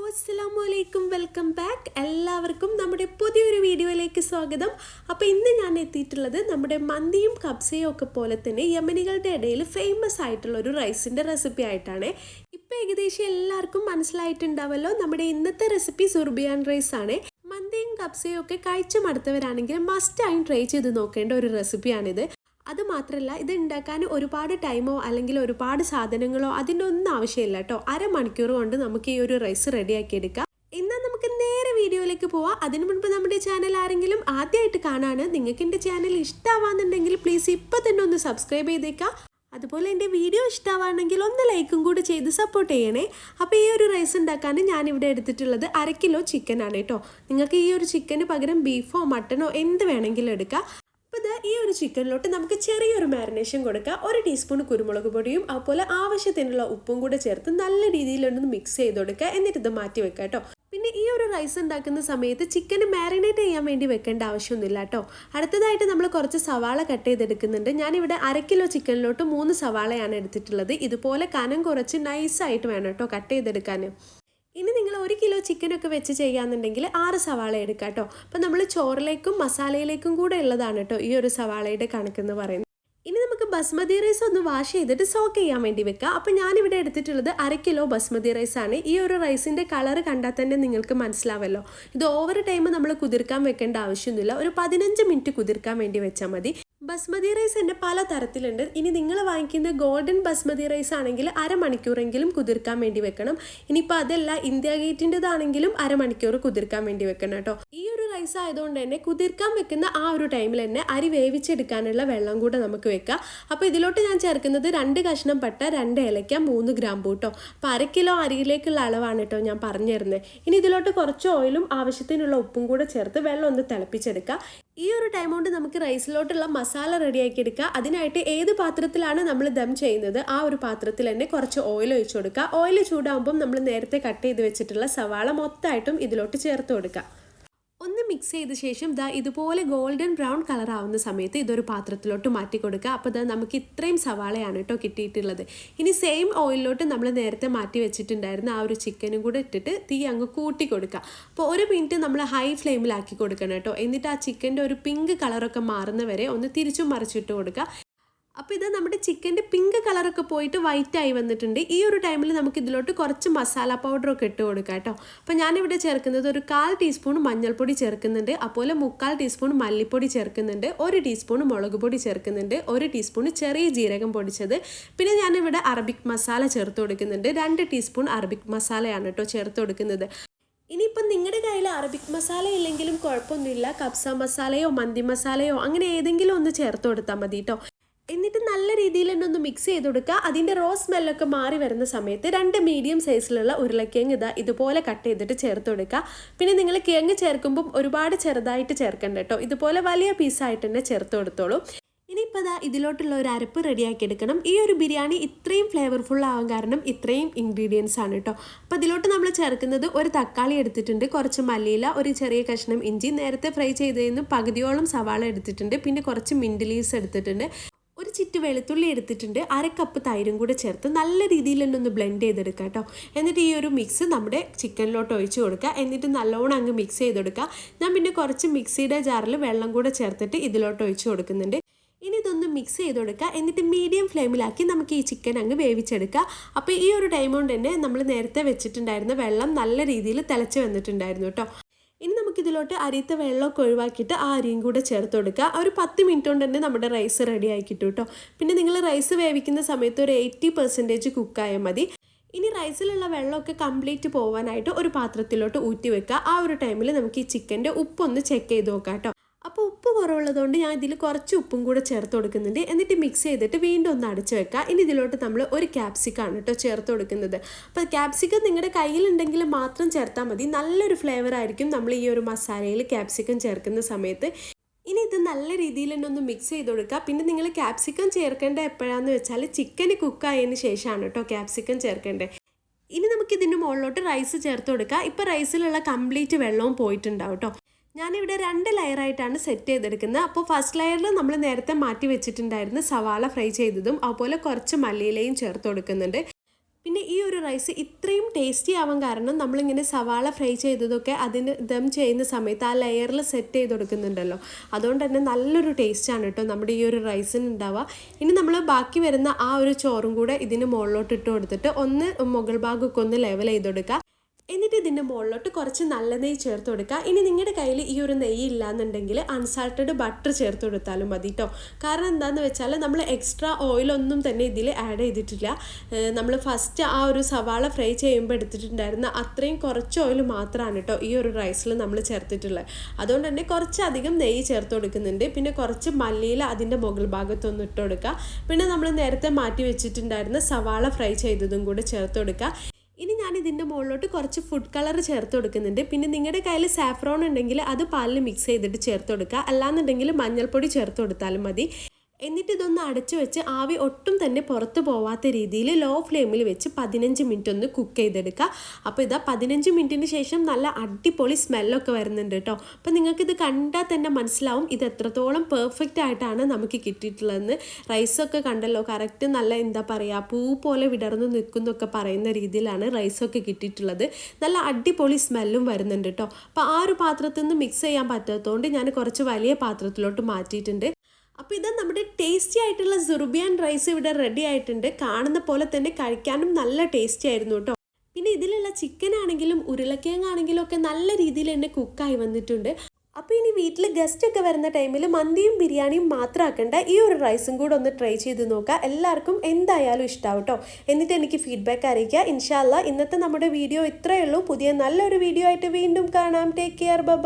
അസ്സലാമലൈക്കും, welcome back. എല്ലാവർക്കും നമ്മുടെ പുതിയൊരു വീഡിയോയിലേക്ക് സ്വാഗതം. അപ്പോൾ ഇന്ന് ഞാൻ എത്തിയിട്ടുള്ളത് നമ്മുടെ മന്തിയും കബ്സയും ഒക്കെ പോലെ തന്നെ യമനികളുടെ ഇടയിൽ ഫേമസ് ആയിട്ടുള്ള ഒരു റൈസിൻ്റെ റെസിപ്പി ആയിട്ടാണ്. ഇപ്പോൾ ഏകദേശം എല്ലാവർക്കും മനസ്സിലായിട്ടുണ്ടാവല്ലോ, നമ്മുടെ ഇന്നത്തെ റെസിപ്പി സുർബിയാൻ റൈസ് ആണ്. മന്തിയും കബ്സയും ഒക്കെ കഴിച്ചു മടുത്തവരാണെങ്കിൽ മസ്റ്റായും ട്രൈ ചെയ്ത് നോക്കേണ്ട ഒരു റെസിപ്പിയാണിത്. അതുമാത്രമല്ല, ഇത് ഉണ്ടാക്കാൻ ഒരുപാട് ടൈമോ അല്ലെങ്കിൽ ഒരുപാട് സാധനങ്ങളോ അതിൻ്റെ ഒന്നും ആവശ്യമില്ല കേട്ടോ. അരമണിക്കൂർ കൊണ്ട് നമുക്ക് ഈ ഒരു റൈസ് റെഡിയാക്കി എടുക്കാം. എന്നാൽ നമുക്ക് നേരെ വീഡിയോയിലേക്ക് പോവാം. അതിനു മുൻപ് നമ്മുടെ ചാനൽ ആരെങ്കിലും ആദ്യമായിട്ട് കാണാണ്, നിങ്ങൾക്ക് എൻ്റെ ചാനൽ ഇഷ്ടമാവാന്നുണ്ടെങ്കിൽ പ്ലീസ് ഇപ്പോൾ തന്നെ ഒന്ന് സബ്സ്ക്രൈബ് ചെയ്തേക്കാം. അതുപോലെ എൻ്റെ വീഡിയോ ഇഷ്ടമാണെങ്കിൽ ഒന്ന് ലൈക്കും കൂടെ ചെയ്ത് സപ്പോർട്ട് ചെയ്യണേ. അപ്പോൾ ഈ ഒരു റൈസ് ഉണ്ടാക്കാൻ ഞാനിവിടെ എടുത്തിട്ടുള്ളത് 1/2 കിലോ ചിക്കനാണ് കേട്ടോ. നിങ്ങൾക്ക് ഈ ഒരു ചിക്കന് പകരം ബീഫോ മട്ടനോ എന്ത് വേണമെങ്കിലും എടുക്കാം. അപ്പോൾ ഈ ഒരു ചിക്കനിലോട്ട് നമുക്ക് ചെറിയൊരു മാരിനേഷൻ കൊടുക്കുക. 1 ടീസ്പൂൺ കുരുമുളക് പൊടിയും അതുപോലെ ആവശ്യത്തിനുള്ള ഉപ്പും കൂടെ ചേർത്ത് നല്ല രീതിയിലൊന്ന് മിക്സ് ചെയ്ത് കൊടുക്കുക. എന്നിട്ട് ഇത് മാറ്റി വെക്കുക കേട്ടോ. പിന്നെ ഈ ഒരു റൈസ് ഉണ്ടാക്കുന്ന സമയത്ത് ചിക്കന് മാരിനേറ്റ് ചെയ്യാൻ വേണ്ടി വെക്കേണ്ട ആവശ്യമൊന്നുമില്ല കേട്ടോ. അടുത്തതായിട്ട് നമ്മൾ കുറച്ച് സവാള കട്ട് ചെയ്തെടുക്കുന്നുണ്ട്. ഞാനിവിടെ 1/2 കിലോ ചിക്കനിലോട്ട് 3 സവാളയാണ് എടുത്തിട്ടുള്ളത്. ഇതുപോലെ കനം കുറച്ച് നൈസായിട്ട് വേണം കേട്ടോ കട്ട് ചെയ്തെടുക്കാൻ. ഇനി നിങ്ങൾ 1 കിലോ ചിക്കനൊക്കെ വെച്ച് ചെയ്യാന്നുണ്ടെങ്കിൽ 6 സവാള എടുക്കുക കേട്ടോ. അപ്പോൾ നമ്മൾ ചോറിലേക്കും മസാലയിലേക്കും കൂടെ ഉള്ളതാണ് കേട്ടോ ഈ ഒരു സവാളയുടെ കണക്കെന്ന് പറയുന്നത്. ഇനി നമുക്ക് ബസ്മതി റൈസ് ഒന്ന് വാഷ് ചെയ്തിട്ട് സോക്ക് ചെയ്യാൻ വേണ്ടി വെക്കാം. അപ്പോൾ ഞാനിവിടെ എടുത്തിട്ടുള്ളത് 1/2 കിലോ ബസ്മതി റൈസാണ്. ഈ ഒരു റൈസിൻ്റെ കളർ കണ്ടാൽ തന്നെ നിങ്ങൾക്ക് മനസ്സിലാവല്ലോ. ഇത് ഓവർ ടൈം നമ്മൾ കുതിർക്കാൻ വെക്കേണ്ട ആവശ്യമൊന്നുമില്ല. ഒരു 15 മിനിറ്റ് കുതിർക്കാൻ വേണ്ടി വെച്ചാൽ മതി. ബസ്മതി റൈസ് തന്നെ പല തരത്തിലുണ്ട്. ഇനി നിങ്ങൾ വാങ്ങിക്കുന്ന ഗോൾഡൻ ബസ്മതി റൈസ് ആണെങ്കിൽ അരമണിക്കൂറെങ്കിലും കുതിർക്കാൻ വേണ്ടി വെക്കണം. ഇനിയിപ്പോൾ അതല്ല, ഇന്ത്യ ഗേറ്റിൻ്റെതാണെങ്കിലും അരമണിക്കൂർ കുതിർക്കാൻ വേണ്ടി വെക്കണം കേട്ടോ. ഈ ഒരു റൈസ് ആയതുകൊണ്ട് തന്നെ കുതിർക്കാൻ വെക്കുന്ന ആ ഒരു ടൈമിൽ തന്നെ അരി വേവിച്ചെടുക്കാനുള്ള വെള്ളം കൂടെ നമുക്ക് വെക്കാം. അപ്പോൾ ഇതിലോട്ട് ഞാൻ ചേർക്കുന്നത് 2 കഷ്ണം പട്ട, 2 ഏലക്ക, 3 ഗ്രാമ്പൂ കേട്ടോ. അപ്പോൾ 1/2 കിലോ അരിയിലേക്കുള്ള അളവാണ് കേട്ടോ ഞാൻ പറഞ്ഞു തരുന്നത്. ഇനി ഇതിലോട്ട് കുറച്ച് ഓയിലും ആവശ്യത്തിനുള്ള ഉപ്പും കൂടെ ചേർത്ത് വെള്ളം ഒന്ന് തിളപ്പിച്ചെടുക്കുക. ഈ ഒരു ടൈം കൊണ്ട് നമുക്ക് റൈസിലോട്ടുള്ള മസാല റെഡിയാക്കി എടുക്കുക. അതിനായിട്ട് ഏത് പാത്രത്തിലാണ് നമ്മൾ ദം ചെയ്യുന്നത് ആ ഒരു പാത്രത്തിൽ തന്നെ കുറച്ച് ഓയിൽ ഒഴിച്ചു കൊടുക്കുക. ഓയിൽ ചൂടാകുമ്പം നമ്മൾ നേരത്തെ കട്ട് ചെയ്ത് വെച്ചിട്ടുള്ള സവാള മൊത്തമായിട്ടും ഇതിലോട്ട് ചേർത്ത് കൊടുക്കുക. ഒന്ന് മിക്സ് ചെയ്ത ശേഷം ഇതുപോലെ ഗോൾഡൻ ബ്രൗൺ കളർ ആവുന്ന സമയത്ത് ഇതൊരു പാത്രത്തിലോട്ട് മാറ്റി കൊടുക്കുക. അപ്പോൾ നമുക്ക് ഇത്രയും സവാളയാണ് കേട്ടോ കിട്ടിയിട്ടുള്ളത്. ഇനി സെയിം ഓയിലിലോട്ട് നമ്മൾ നേരത്തെ മാറ്റി വെച്ചിട്ടുണ്ടായിരുന്ന ആ ഒരു ചിക്കനും കൂടെ ഇട്ടിട്ട് തീ അങ്ങ് കൂട്ടി കൊടുക്കുക. അപ്പോൾ 1 മിനിറ്റ് നമ്മൾ ഹൈ ഫ്ലെയിമിലാക്കി കൊടുക്കണം കേട്ടോ. എന്നിട്ട് ആ ചിക്കൻ്റെ ഒരു പിങ്ക് കളറൊക്കെ മാറുന്നവരെ ഒന്ന് തിരിച്ചും മറിച്ചിട്ട് കൊടുക്കുക. അപ്പോൾ നമ്മുടെ ചിക്കൻ്റെ പിങ്ക് കളറൊക്കെ പോയിട്ട് വൈറ്റായി വന്നിട്ടുണ്ട്. ഈ ഒരു ടൈമിൽ നമുക്ക് ഇതിലോട്ട് കുറച്ച് മസാല പൗഡറൊക്കെ ഇട്ട് കൊടുക്കാം കേട്ടോ. അപ്പോൾ ഞാനിവിടെ ചേർക്കുന്നത് ഒരു 1/4 ടീസ്പൂൺ മഞ്ഞൾപ്പൊടി ചേർക്കുന്നുണ്ട്. അതുപോലെ 3/4 ടീസ്പൂൺ മല്ലിപ്പൊടി ചേർക്കുന്നുണ്ട്. 1 ടീസ്പൂൺ മുളക് പൊടി ചേർക്കുന്നുണ്ട്. 1 ടീസ്പൂൺ ചെറിയ ജീരകം പൊടിച്ചത്. പിന്നെ ഞാനിവിടെ അറബിക് മസാല ചേർത്ത് കൊടുക്കുന്നുണ്ട്. 2 ടീസ്പൂൺ അറബിക് മസാലയാണ് കേട്ടോ ചേർത്ത് കൊടുക്കുന്നത്. ഇനിയിപ്പം നിങ്ങളുടെ കയ്യിൽ അറബിക് മസാല ഇല്ലെങ്കിലും കുഴപ്പമൊന്നുമില്ല. കബ്സ മസാലയോ മന്തി മസാലയോ അങ്ങനെ ഏതെങ്കിലും ഒന്ന് ചേർത്ത് കൊടുത്താൽ മതി കേട്ടോ. എന്നിട്ട് നല്ല രീതിയിൽ തന്നെ ഒന്ന് മിക്സ് ചെയ്ത് കൊടുക്കുക. അതിൻ്റെ റോ സ്മെല്ലൊക്കെ മാറി വരുന്ന സമയത്ത് 2 മീഡിയം സൈസിലുള്ള ഉരുളക്കിഴങ്ങ് ഇതുപോലെ കട്ട് ചെയ്തിട്ട് ചേർത്ത് കൊടുക്കുക. പിന്നെ നിങ്ങൾ കിഴങ്ങ് ചേർക്കുമ്പം ഒരുപാട് ചെറുതായിട്ട് ചേർക്കണ്ട കേട്ടോ. ഇതുപോലെ വലിയ പീസായിട്ട് തന്നെ ചേർത്ത് കൊടുത്തോളൂ. ഇനിയിപ്പോൾ ഇതിലോട്ടുള്ള ഒരു അരപ്പ് റെഡിയാക്കി എടുക്കണം. ഈ ഒരു ബിരിയാണി ഇത്രയും ഫ്ലേവർഫുൾ ആവാൻ കാരണം ഇത്രയും ഇൻഗ്രീഡിയൻസ് ആണ് കേട്ടോ. അപ്പോൾ ഇതിലോട്ട് നമ്മൾ ചേർക്കുന്നത് 1 തക്കാളി എടുത്തിട്ടുണ്ട്, കുറച്ച് മല്ലിയില, ഒരു ചെറിയ കഷ്ണം ഇഞ്ചി, നേരത്തെ ഫ്രൈ ചെയ്തതിന് പകുതിയോളം സവാള എടുത്തിട്ടുണ്ട്, പിന്നെ കുറച്ച് മിൻറ്റ് ലീവ്സ് എടുത്തിട്ടുണ്ട്, ഒരു ചിറ്റ് വെളുത്തുള്ളി എടുത്തിട്ടുണ്ട്, 1/2 കപ്പ് തൈരും കൂടെ ചേർത്ത് നല്ല രീതിയിൽ തന്നെ ഒന്ന് ബ്ലെൻഡ് ചെയ്തെടുക്കുക കേട്ടോ. എന്നിട്ട് ഈ ഒരു മിക്സ് നമ്മുടെ ചിക്കനിലോട്ട് ഒഴിച്ച് കൊടുക്കുക. എന്നിട്ട് നല്ലോണം അങ്ങ് മിക്സ് ചെയ്ത് കൊടുക്കുക. ഞാൻ പിന്നെ കുറച്ച് മിക്സിയുടെ ജാറിൽ വെള്ളം കൂടെ ചേർത്തിട്ട് ഇതിലോട്ട് ഒഴിച്ച് കൊടുക്കുന്നുണ്ട്. ഇനി ഇതൊന്ന് മിക്സ് ചെയ്ത് കൊടുക്കുക. എന്നിട്ട് മീഡിയം ഫ്ലെയിമിലാക്കി നമുക്ക് ഈ ചിക്കൻ അങ്ങ് വേവിച്ചെടുക്കുക. അപ്പോൾ ഈ ഒരു ടൈം കൊണ്ട് തന്നെ നമ്മൾ നേരത്തെ വെച്ചിട്ടുണ്ടായിരുന്ന വെള്ളം നല്ല രീതിയിൽ തിളച്ച് വന്നിട്ടുണ്ടായിരുന്നു കേട്ടോ. ഇനി നമുക്കിതിലോട്ട് അരിയത്തെ വെള്ളമൊക്കെ ഒഴിവാക്കിയിട്ട് ആ അരിയും കൂടെ ചേർത്ത് കൊടുക്കുക. ഒരു 10 മിനിറ്റ് കൊണ്ട് തന്നെ നമ്മുടെ റൈസ് റെഡി ആക്കി കിട്ടും കേട്ടോ. പിന്നെ നിങ്ങൾ റൈസ് വേവിക്കുന്ന സമയത്ത് ഒരു 80% കുക്കായാൽ മതി. ഇനി റൈസിലുള്ള വെള്ളമൊക്കെ കംപ്ലീറ്റ് പോകാനായിട്ട് ഒരു പാത്രത്തിലോട്ട് ഊറ്റി വെക്കുക. ആ ഒരു ടൈമിൽ നമുക്ക് ഈ ചിക്കൻ്റെ ഉപ്പൊന്ന് ചെക്ക് ചെയ്ത് നോക്കാം കേട്ടോ. അപ്പോൾ ഉപ്പ് കുറവുള്ളതുകൊണ്ട് ഞാൻ ഇതിൽ കുറച്ച് ഉപ്പും കൂടെ ചേർത്ത് കൊടുക്കുന്നുണ്ട്. എന്നിട്ട് മിക്സ് ചെയ്തിട്ട് വീണ്ടും ഒന്ന് അടച്ചു വെക്കുക. ഇനി ഇതിലോട്ട് നമ്മൾ ഒരു ക്യാപ്സിക്കാണ് കേട്ടോ ചേർത്ത് കൊടുക്കുന്നത്. അപ്പോൾ ക്യാപ്സിക്കം നിങ്ങളുടെ കയ്യിലുണ്ടെങ്കിൽ മാത്രം ചേർത്താൽ മതി. നല്ലൊരു ഫ്ലേവർ ആയിരിക്കും നമ്മൾ ഈ ഒരു മസാലയിൽ ക്യാപ്സിക്കം ചേർക്കുന്ന സമയത്ത്. ഇനി ഇത് നല്ല രീതിയിൽ തന്നെ ഒന്ന് മിക്സ് ചെയ്ത് കൊടുക്കുക. പിന്നെ നിങ്ങൾ ക്യാപ്സിക്കം ചേർക്കേണ്ട എപ്പോഴാണെന്ന് വെച്ചാൽ ചിക്കന് കുക്കായതിന് ശേഷമാണ് കേട്ടോ ക്യാപ്സിക്കം ചേർക്കേണ്ടത്. ഇനി നമുക്കിതിൻ്റെ മുകളിലോട്ട് റൈസ് ചേർത്ത് കൊടുക്കുക. ഇപ്പോൾ റൈസിലുള്ള കംപ്ലീറ്റ് വെള്ളവും പോയിട്ടുണ്ടാവും കേട്ടോ. ഞാനിവിടെ 2 ലെയറായിട്ടാണ് സെറ്റ് ചെയ്തെടുക്കുന്നത്. അപ്പോൾ ഫസ്റ്റ് ലെയറിൽ നമ്മൾ നേരത്തെ മാറ്റി വെച്ചിട്ടുണ്ടായിരുന്ന സവാള ഫ്രൈ ചെയ്തതും അതുപോലെ കുറച്ച് മല്ലിയിലയും ചേർത്ത് കൊടുക്കുന്നുണ്ട്. പിന്നെ ഈ ഒരു റൈസ് ഇത്രയും ടേസ്റ്റി ആവാൻ കാരണം നമ്മളിങ്ങനെ സവാള ഫ്രൈ ചെയ്തതൊക്കെ അതിന് ദം ചെയ്യുന്ന സമയത്ത് ആ ലെയറിൽ സെറ്റ് ചെയ്ത് കൊടുക്കുന്നുണ്ടല്ലോ, അതുകൊണ്ട് തന്നെ നല്ലൊരു ടേസ്റ്റാണ് കേട്ടോ നമ്മുടെ ഈ ഒരു റൈസിന് ഉണ്ടാവുക. ഇനി നമ്മൾ ബാക്കി വരുന്ന ആ ഒരു ചോറും കൂടെ ഇതിന് മുകളിലോട്ട് ഇട്ട് കൊടുത്തിട്ട് ഒന്ന് മുകൾ ഭാഗമൊക്കെ ഒന്ന് ലെവൽ ചെയ്ത് കൊടുക്കുക. എന്നിട്ട് ഇതിൻ്റെ മുകളിലോട്ട് കുറച്ച് നല്ല നെയ്യ് ചേർത്ത് കൊടുക്കുക. ഇനി നിങ്ങളുടെ കയ്യിൽ ഈ ഒരു നെയ്യ് ഇല്ലാന്നുണ്ടെങ്കിൽ അൺസാൾട്ടഡ് ബട്ടർ ചേർത്ത് കൊടുത്താലും മതി കേട്ടോ. കാരണം എന്താണെന്ന് വെച്ചാൽ നമ്മൾ എക്സ്ട്രാ ഓയിലൊന്നും തന്നെ ഇതിൽ ആഡ് ചെയ്തിട്ടില്ല. നമ്മൾ ഫസ്റ്റ് ആ ഒരു സവാള ഫ്രൈ ചെയ്യുമ്പോൾ എടുത്തിട്ടുണ്ടായിരുന്ന അത്രയും കുറച്ച് ഓയിൽ മാത്രമാണ് കേട്ടോ ഈ ഒരു റൈസിൽ നമ്മൾ ചേർത്തിട്ടുള്ളത്. അതുകൊണ്ട് തന്നെ കുറച്ചധികം നെയ്യ് ചേർത്ത് കൊടുക്കുന്നുണ്ട്. പിന്നെ കുറച്ച് മല്ലിയില അതിൻ്റെ മുകൾ ഭാഗത്തൊന്ന് ഇട്ട് കൊടുക്കുക. പിന്നെ നമ്മൾ നേരത്തെ മാറ്റി വെച്ചിട്ടുണ്ടായിരുന്ന സവാള ഫ്രൈ ചെയ്തതും കൂടെ ചേർത്ത് കൊടുക്കുക. ഇനി ഞാൻ ഇതിൻ്റെ മുകളിലോട്ട് കുറച്ച് ഫുഡ് കളർ ചേർത്ത് കൊടുക്കുന്നുണ്ട്. പിന്നെ നിങ്ങളുടെ കയ്യിൽ സാഫ്രോൺ ഉണ്ടെങ്കിൽ അത് പാലിൽ മിക്സ് ചെയ്തിട്ട് ചേർത്ത് കൊടുക്കുക, അല്ലാന്നുണ്ടെങ്കിൽ മഞ്ഞൾപ്പൊടി ചേർത്ത് കൊടുത്താലും മതി. എന്നിട്ട് ഇതൊന്ന് അടച്ചു വെച്ച് ആവി ഒട്ടും തന്നെ പുറത്ത് പോവാത്ത രീതിയിൽ ലോ ഫ്ലെയിമിൽ വെച്ച് 15 മിനിറ്റ് ഒന്ന് കുക്ക് ചെയ്തെടുക്കുക. അപ്പോൾ ഇതാ 15 മിനിറ്റിന് ശേഷം നല്ല അടിപൊളി സ്മെല്ലൊക്കെ വരുന്നുണ്ട് കേട്ടോ. അപ്പോൾ നിങ്ങൾക്കിത് കണ്ടാൽ തന്നെ മനസ്സിലാവും ഇത് എത്രത്തോളം പെർഫെക്റ്റ് ആയിട്ടാണ് നമുക്ക് കിട്ടിയിട്ടുള്ളതെന്ന്. റൈസൊക്കെ കണ്ടല്ലോ, കറക്റ്റ് നല്ല എന്താ പറയുക പൂ പോലെ വിടർന്ന് നിൽക്കുന്നൊക്കെ പറയുന്ന രീതിയിലാണ് റൈസൊക്കെ കിട്ടിയിട്ടുള്ളത്. നല്ല അടിപൊളി സ്മെല്ലും വരുന്നുണ്ട് കേട്ടോ. അപ്പോൾ ആ ഒരു പാത്രത്തിൽ നിന്ന് മിക്സ് ചെയ്യാൻ പറ്റാത്തതുകൊണ്ട് ഞാൻ കുറച്ച് വലിയ പാത്രത്തിലോട്ട് മാറ്റിയിട്ടുണ്ട്. അപ്പോൾ ഇത് നമ്മുടെ ടേസ്റ്റി ആയിട്ടുള്ള സുർബിയാൻ റൈസ് ഇവിടെ റെഡി ആയിട്ടുണ്ട്. കാണുന്ന പോലെ തന്നെ കഴിക്കാനും നല്ല ടേസ്റ്റി ആയിരുന്നു കേട്ടോ. പിന്നെ ഇതിലുള്ള ചിക്കൻ ആണെങ്കിലും ഉരുളക്കിഴങ്ങാണെങ്കിലും ഒക്കെ നല്ല രീതിയിൽ തന്നെ കുക്കായി വന്നിട്ടുണ്ട്. അപ്പോൾ ഇനി വീട്ടിൽ ഗസ്റ്റ് ഒക്കെ വരുന്ന ടൈമിൽ മന്തിയും ബിരിയാണിയും മാത്രം ആക്കണ്ട, ഈ ഒരു റൈസും കൂടെ ഒന്ന് ട്രൈ ചെയ്ത് നോക്കുക. എല്ലാവർക്കും എന്തായാലും ഇഷ്ടമാവും കേട്ടോ. എന്നിട്ട് എനിക്ക് ഫീഡ്ബാക്ക് അറിയിക്കുക. ഇൻഷാ അല്ലാ ഇന്നത്തെ നമ്മുടെ വീഡിയോ ഇത്രയേ ഉള്ളൂ. പുതിയ നല്ലൊരു വീഡിയോ ആയിട്ട് വീണ്ടും കാണാം. Take care, by.